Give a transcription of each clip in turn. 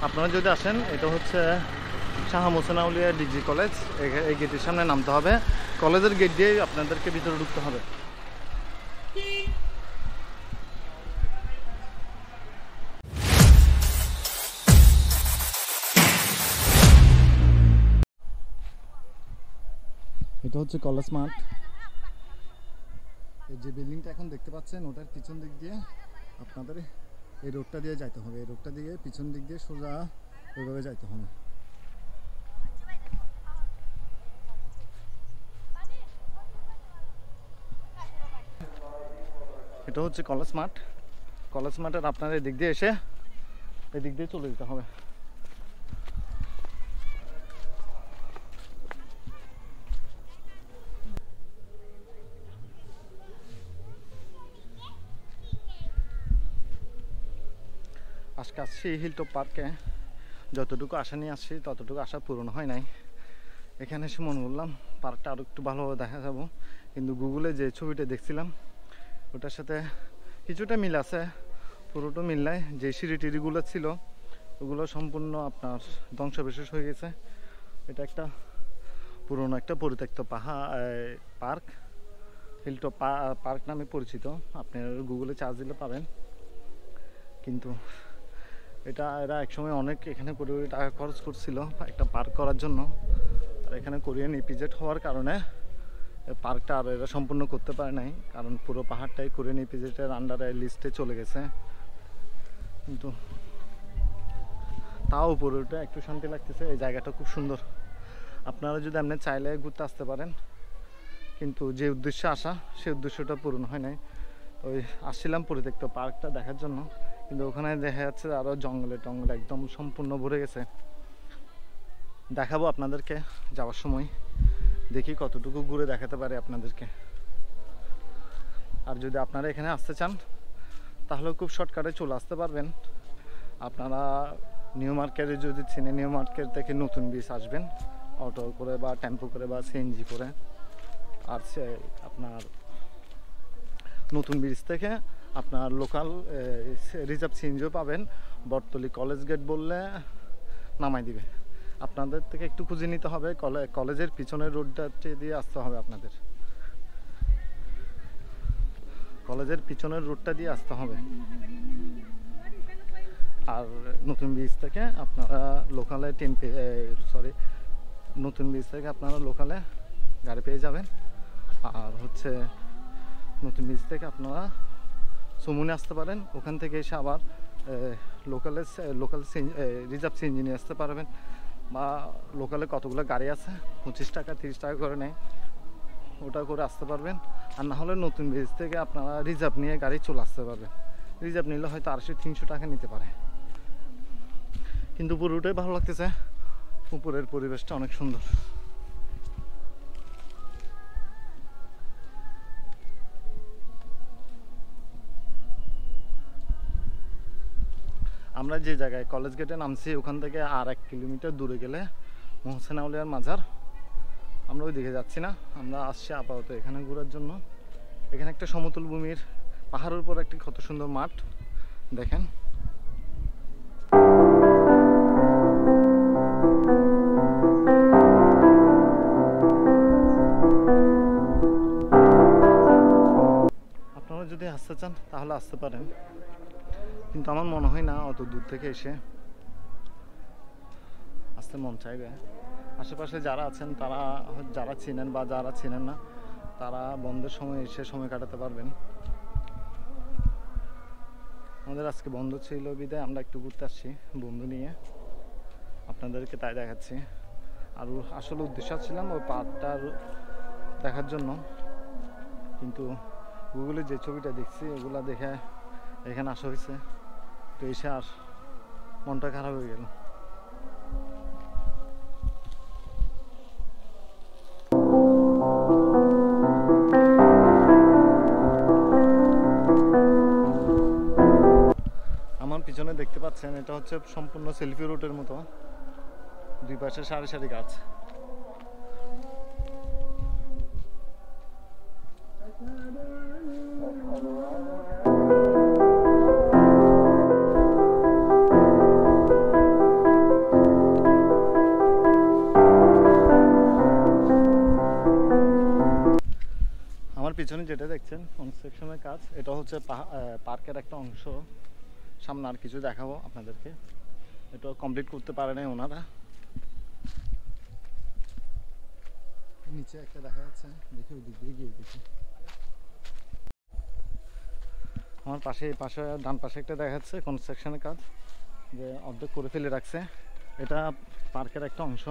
আপনারা যদি আসেন, এটা হচ্ছে শাহ মোহসেন আউলিয়া ডিগ্রি কলেজ। এই গেটের সামনে নামতে হবে, কলেজের গেট দিয়ে আপনাদেরকে ভিতরে ঢুকতে হবে। এটা হচ্ছে কলেজ মাঠ। এই যে বিল্ডিংটা এখন দেখতে পাচ্ছেন, ওটার পিছন দিক দিয়ে আপনাদের এই রোডটা দিয়ে যাইতে হবে। এই রোডটা দিয়ে পিছন দিক দিয়ে সোজা ওইভাবে যাইতে হবে। এটা হচ্ছে কলেজ মাঠ। কলেজ মাঠের আপনার এই দিক দিয়ে এসে এই দিক দিয়ে চলে যেতে হবে। আজকে আসছি হিলটপ পার্কে। যতটুকু আশা নিয়ে আসছি ততটুকু আশা পূরণ হয় নাই। এখানে এসে মনে করলাম পার্কটা আরও একটু ভালোভাবে দেখা যাব, কিন্তু গুগলে যে ছবিটা দেখছিলাম ওটার সাথে কিছুটা মিল আছে, পুরোটা মিল নাই। যে সিঁড়ি টিড়িগুলো ছিল ওগুলো সম্পূর্ণ আপনার ধ্বংসবিশেষ হয়ে গেছে। এটা একটা পুরনো একটা পরিত্যক্ত পার্ক, হিলটপ পার্ক নামে পরিচিত। আপনি গুগলে চার্জ দিলে পাবেন। কিন্তু এরা একসময় অনেক এখানে কোটি কোটি টাকা খরচ করছিল একটা পার্ক করার জন্য। আর এখানে কোরিয়ান ইপিজেড হওয়ার কারণে পার্কটা আর এরা সম্পূর্ণ করতে পারে নাই, কারণ পুরো পাহাড়টাই কোরিয়ান ইপিজেডের আন্ডারে লিস্টে চলে গেছে। কিন্তু তাও উপরে উঠে একটু শান্তি লাগতেছে। এই জায়গাটা খুব সুন্দর, আপনারা যদি আপনি চাইলে ঘুরতে আসতে পারেন। কিন্তু যে উদ্দেশ্যে আসা সেই উদ্দেশ্যটা পূরণ হয় নাই। ওই আসছিলাম পরিত্যক্ত পার্কটা দেখার জন্য, কিন্তু ওখানে দেখা যাচ্ছে আরও জঙ্গলে টঙ্গলে একদম সম্পূর্ণ ভরে গেছে। দেখাবো আপনাদেরকে যাওয়ার সময়, দেখি কতটুকু ঘুরে দেখাতে পারে আপনাদেরকে। আর যদি আপনারা এখানে আসতে চান তাহলে খুব শর্টকাটে চলে আসতে পারবেন। আপনারা নিউ মার্কেটে যদি চিনে, নিউ মার্কেট থেকে নতুন ব্রিজ আসবেন অটো করে বা টেম্পো করে বা সিএনজি করে। আর আপনার নতুন ব্রিজ থেকে আপনার লোকাল রিজার্ভ সিএনজিও পাবেন। বটতলি কলেজ গেট বললে নামাই দিবে। আপনাদের থেকে একটু খুঁজে নিতে হবে, কলেজের পিছনের রোডটা দিয়ে আসতে হবে আপনাদের। কলেজের পিছনের রোডটা দিয়ে আসতে হবে। আর নতুন ব্রিজ থেকে আপনারা লোকালে নতুন ব্রিজ থেকে আপনারা লোকালে গাড়ি পেয়ে যাবেন। আর হচ্ছে নতুন ব্রিজ থেকে আপনারা সুমুনে আসতে পারেন। ওখান থেকে এসে আবার লোকাল রিজার্ভ সিএনজি নিয়ে আসতে পারবেন। বা লোকালে কতগুলো গাড়ি আছে, 25 টাকা 30 টাকা করে নেয়, ওটা করে আসতে পারবেন। আর না হলে নতুন ব্রিজ থেকে আপনারা রিজার্ভ নিয়ে গাড়ি চলে আসতে পারবেন। রিজার্ভ নিলে হয়তো 200-300 টাকা নিতে পারে। কিন্তু পুরোটাই ভালো লাগতেছে, উপরের পরিবেশটা অনেক সুন্দর। আমরা যে জায়গায় কলেজ গেটে নামছি ওখান থেকে আর 1 কিলোমিটার দূরে গেলে মোহসেন আউলিয়ার মাজার। আমরা ওই দিকে যাচ্ছি না, আমরা আসছি আপাতত এখানে ঘোরার জন্য। এখানে একটা সমতল ভূমির পাহাড়ের উপর একটি কত সুন্দর মাঠ দেখেন। আপনারা যদি আসতে চান তাহলে আসতে পারেন, কিন্তু আমার মনে হয় না অত দূর থেকে এসে আসতে মন চাইবে। আশেপাশে যারা আছেন তারা যারা চিনেন বা যারা চিনেন না তারা বন্ধের সময় এসে সময় কাটাতে পারবেন। আমাদের আজকে বন্ধ ছিল বিদায় আমরা একটু ঘুরতে আসছি বন্ধু নিয়ে, আপনাদেরকে তাই দেখাচ্ছি। আর আসলে উদ্দেশ্য ছিলাম ওই পার্কটা দেখার জন্য, কিন্তু গুগলে যে ছবিটা দেখছি ওগুলা দেখে এখানে আসা হয়েছে। তো এসে আর মনটা খারাপ হয়ে গেল। আমার পিছনে দেখতে পাচ্ছেন এটা হচ্ছে সম্পূর্ণ সেলফি রুটের মতো, দুই পাশে সারি সারি গাছ। পিছনে যেটা দেখছেন কনস্ট্রাকশনের কাজ, এটা হচ্ছে পার্কের একটা অংশ। সামনে আর কিছু দেখাবো আপনাদেরকে, এটা কমপ্লিট করতে পারে নাই ওনারা। নিচে একটা দেখা যাচ্ছে, দেখি ওই দিক দিয়ে গিয়ে দেখি। আমার পাশে ডান পাশে একটা দেখা যাচ্ছে কনস্ট্রাকশনের কাজ, যে অর্ধেক করে ফেলে রাখছে। এটা পার্কের একটা অংশ।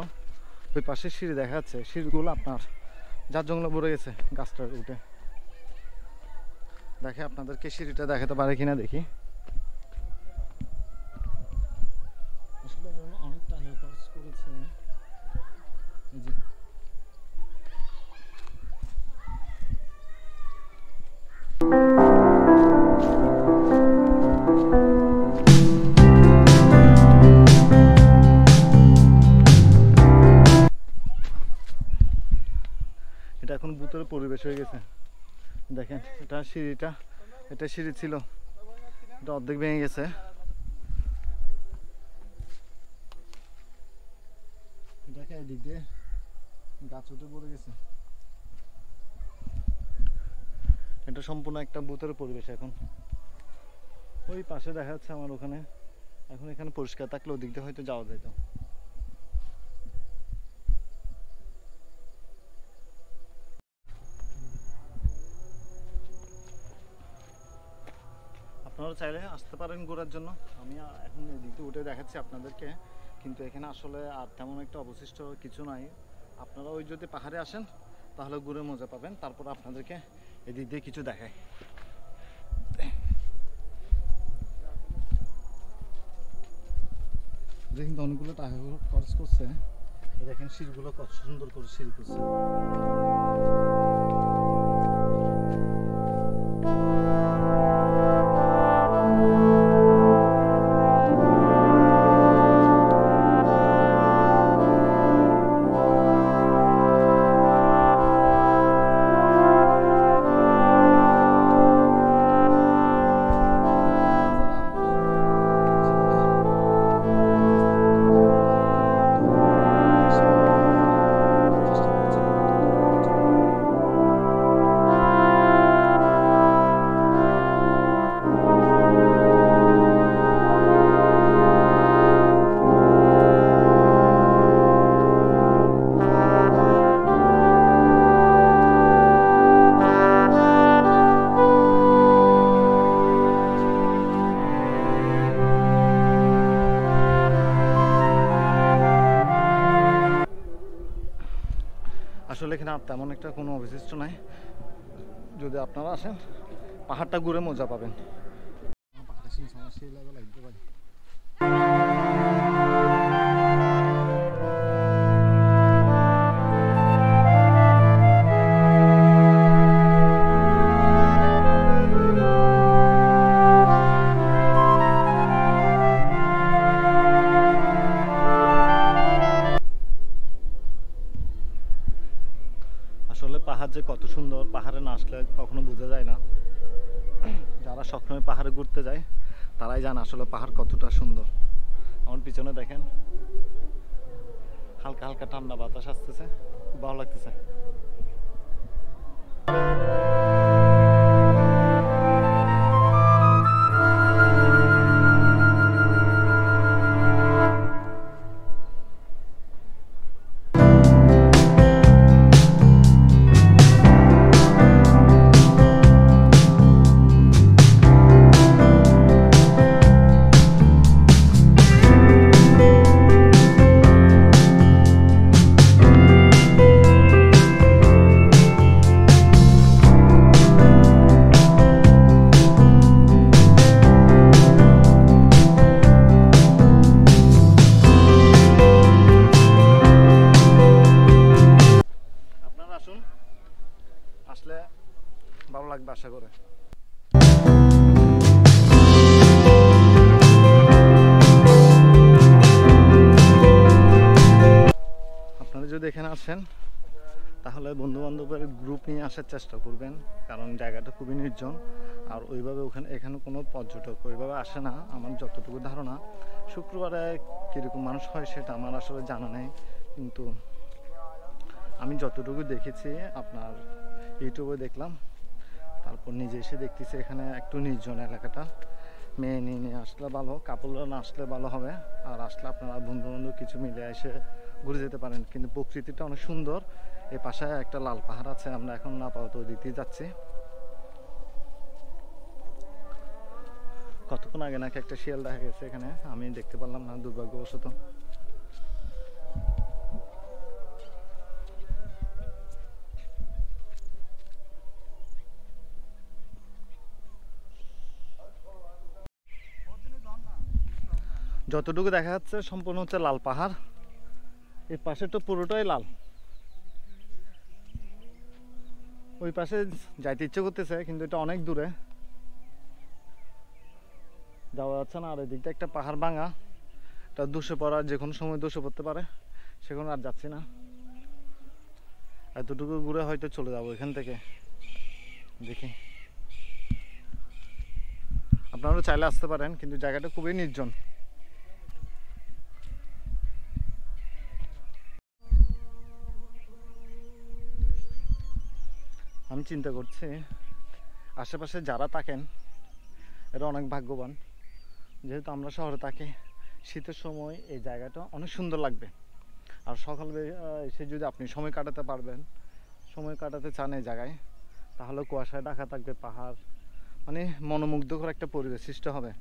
ওই পাশে সিঁড়ি দেখা যাচ্ছে, সিঁড়িগুলো আপনার যার জঙ্গলে ভরে গেছে গাছটা উঠে। দেখে আপনাদেরকে সিঁড়িটা দেখাতে পারে কিনা দেখি। আসলে অনেক টাকা খরচ করেছে। এই যে এটা এখন ভূতের পরিবেশ হয়ে গেছে। দেখেন এটা সিঁড়িটা, এটা সিঁড়ি ছিল, এটা অর্ধেক ভেঙে গেছে। এটাকে এদিক দিয়ে গাছ উঠে পড়ে গেছে। এটা সম্পূর্ণ একটা ভূতের পরিবেশ এখন। ওই পাশে দেখা যাচ্ছে আমার ওখানে, এখন এখানে পরিষ্কার থাকলে ওদিক দিয়ে হয়তো যাওয়া যেত। আপনারা চাইলে আসতে পারেন ঘোরার জন্য। আমি এখন এদিক দিয়ে উঠে দেখাচ্ছি আপনাদেরকে, কিন্তু এখানে আসলে আর তেমন একটা অবশিষ্ট কিছু নাই। আপনারা ওই যদি পাহাড়ে আসেন তাহলে ঘুরে মজা পাবেন। তারপর আপনাদেরকে এদিক দিয়ে কিছু দেখায়। কিন্তু অনেকগুলো টাকা খরচ করছে। দেখেন সিঁড়িগুলো কত সুন্দর করে সিঁড়ি করছে। আসলে এখানে আর তেমন একটা কোনো অবশিষ্ট নাই। যদি আপনারা আসেন পাহাড়টা ঘুরে মজা পাবেন। আসলে পাহাড় যে কত সুন্দর, পাহাড়ে না আসলে কখনো বোঝা যায় না। যারা সবসময় পাহাড়ে ঘুরতে যায় তারাই জানে আসলে পাহাড় কতটা সুন্দর। আমার পিছনে দেখেন হালকা হালকা ঠান্ডা বাতাস আসতেছে, খুব ভালো লাগতেছে। আসলে ভালো লাগবে আশা করে। আপনারা যদি এখানে আসেন তাহলে বন্ধু বান্ধবের গ্রুপ নিয়ে আসার চেষ্টা করবেন, কারণ জায়গাটা খুবই নির্জন। আর ওইভাবে এখানে কোনো পর্যটক ওইভাবে আসে না আমার যতটুকু ধারণা। শুক্রবারে কীরকম মানুষ হয় সেটা আমার আসলে জানা নেই, কিন্তু আমি যতটুকু দেখেছি আপনার ইউটিউবে দেখলাম তারপর নিজে এসে দেখতেছি এখানে একটু নির্জন এলাকাটা, মেয়ে নিয়ে আসলে ভালো, কাপড়রা না আসলে ভালো হবে। আর আসলে আপনারা বন্ধু বান্ধব কিছু মিলে এসে ঘুরে যেতে পারেন। কিন্তু প্রকৃতিটা অনেক সুন্দর। এই পাশে একটা লাল পাহাড় আছে, আমরা এখন আপাতত ওই দিকেই যাচ্ছি। কতক্ষণ আগে নাকি একটা শিয়াল দেখা গেছে এখানে, আমি দেখতে পারলাম না দুর্ভাগ্যবশত। যতটুকু দেখা যাচ্ছে সম্পূর্ণ হচ্ছে লাল পাহাড়, এই পাশে তো পুরোটাই লাল। ওই পাশে যাইতে ইচ্ছে করতেছে কিন্তু এটা অনেক দূরে, যাওয়া যাচ্ছে না। আর এদিকটা একটা পাহাড় ভাঙা, এটা ধসে পড়ার যে কোনো সময় ধসে পড়তে পারে, সেখানে আর যাচ্ছি না। এতটুকু ঘুরে হয়তো চলে যাবো এখান থেকে, দেখি। আপনারাও চাইলে আসতে পারেন, কিন্তু জায়গাটা খুবই নির্জন। আমি চিন্তা করছি আশেপাশে যারা থাকেন এরা অনেক ভাগ্যবান, যেহেতু আমরা শহরে থাকি। শীতের সময় এই জায়গাটা অনেক সুন্দর লাগবে। আর সকালে এসে যদি আপনি সময় কাটাতে পারবেন, সময় কাটাতে চান এই জায়গায়, তাহলে কুয়াশায় ঢাকা থাকবে পাহাড়, মানে মনোমুগ্ধকর একটা পরিবেশ সৃষ্টি হবে।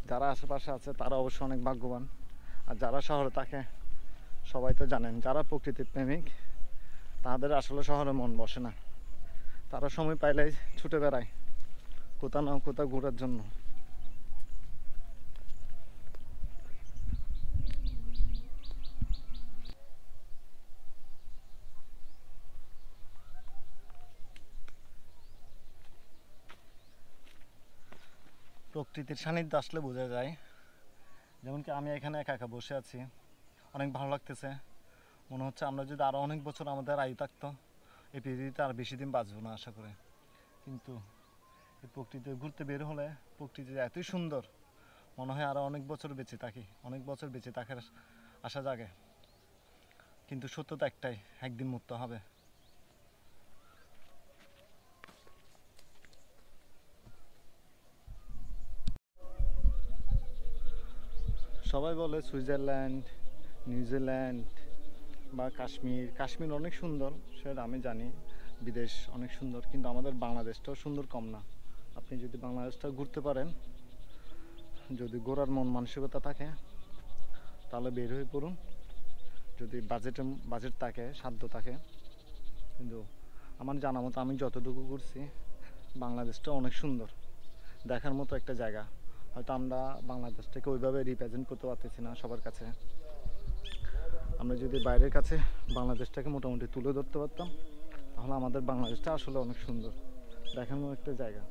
যারা আশেপাশে আছে তারা অবশ্যই অনেক ভাগ্যবান। আর যারা শহরে থাকে সবাই তো জানেন, যারা প্রকৃতির প্রেমিক তাদের আসলে শহরে মন বসে না। তারা সময় পাইলেই ছুটে বেড়ায় কোথাও না কোথাও ঘোরার জন্য। প্রকৃতির সান্নিধ্যে আসলে বোঝা যায়। যেমন কি আমি এখানে একা একা বসে আছি, অনেক ভালো লাগতেছে। মনে হচ্ছে আমরা যদি আরও অনেক বছর আমাদের আয়ু থাকতো, এই পৃথিবীতে আর বেশি দিন বাঁচবো না আশা করে। কিন্তু এই প্রকৃতিতে ঘুরতে বের হলে প্রকৃতি এতই সুন্দর, মনে হয় আরও অনেক বছর বেঁচে থাকি, অনেক বছর বেঁচে থাকার আশা জাগে। কিন্তু সত্যতা একটাই, একদিন মরতে হবে। সবাই বলে সুইজারল্যান্ড, নিউজিল্যান্ড বা কাশ্মীর, কাশ্মীর অনেক সুন্দর, সেটা আমি জানি। বিদেশ অনেক সুন্দর, কিন্তু আমাদের বাংলাদেশটাও সুন্দর কম না। আপনি যদি বাংলাদেশটা ঘুরতে পারেন, যদি ঘোরার মন মানসিকতা থাকে, তাহলে বের হয়ে পড়ুন। যদি বাজেট থাকে, সাধ্য থাকে। কিন্তু আমার জানা মতো আমি যতটুকু ঘুরছি, বাংলাদেশটা অনেক সুন্দর, দেখার মতো একটা জায়গা। হয়তো আমরা বাংলাদেশটাকে ওইভাবে রিপ্রেজেন্ট করতে পারতেছি না সবার কাছে। আমরা যদি বাইরের কাছে বাংলাদেশটাকে মোটামুটি তুলে ধরতে পারতাম, তাহলে আমাদের বাংলাদেশটা আসলে অনেক সুন্দর, দেখার মতো একটা জায়গা।